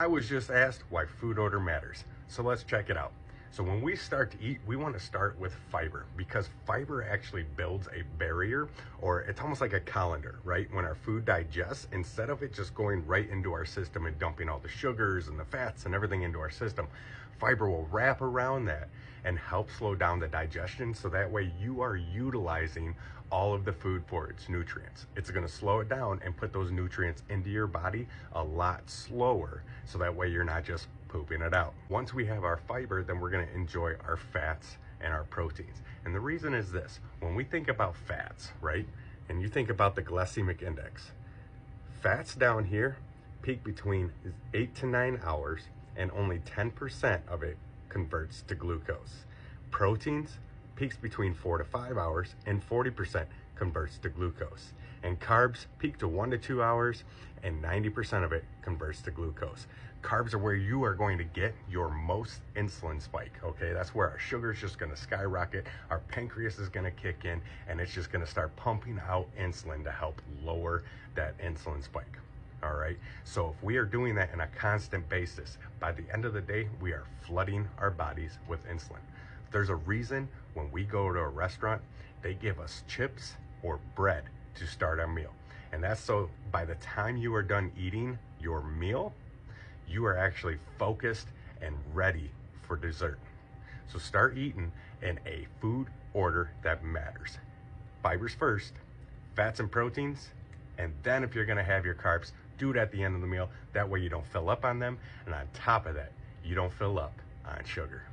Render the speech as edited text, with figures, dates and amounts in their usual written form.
I was just asked why food order matters. So let's check it out. So when we start to eat, we want to start with fiber because fiber actually builds a barrier, or it's almost like a colander, right? When our food digests, instead of it just going right into our system and dumping all the sugars and the fats and everything into our system, fiber will wrap around that and help slow down the digestion, so that way you are utilizing all of the food for its nutrients. It's going to slow it down and put those nutrients into your body a lot slower, so that way you're not just pooping it out. Once we have our fiber, then we're going to enjoy our fats and our proteins. And the reason is this: when we think about fats, right, and you think about the glycemic index, fats down here peak between 8 to 9 hours, and only 10% of it converts to glucose. Proteins peaks between 4 to 5 hours, and 40% converts to glucose. And carbs peak to 1 to 2 hours, and 90% of it converts to glucose. Carbs are where you are going to get your most insulin spike, okay? That's where our sugar is just gonna skyrocket, our pancreas is gonna kick in, and it's just gonna start pumping out insulin to help lower that insulin spike. All right, so if we are doing that on a constant basis, by the end of the day, we are flooding our bodies with insulin. There's a reason when we go to a restaurant, they give us chips or bread to start our meal. And that's so by the time you are done eating your meal, you are actually focused and ready for dessert. So start eating in a food order that matters. Fibers first, fats and proteins, and then if you're gonna have your carbs, do it at the end of the meal. That way you don't fill up on them, and on top of that, you don't fill up on sugar.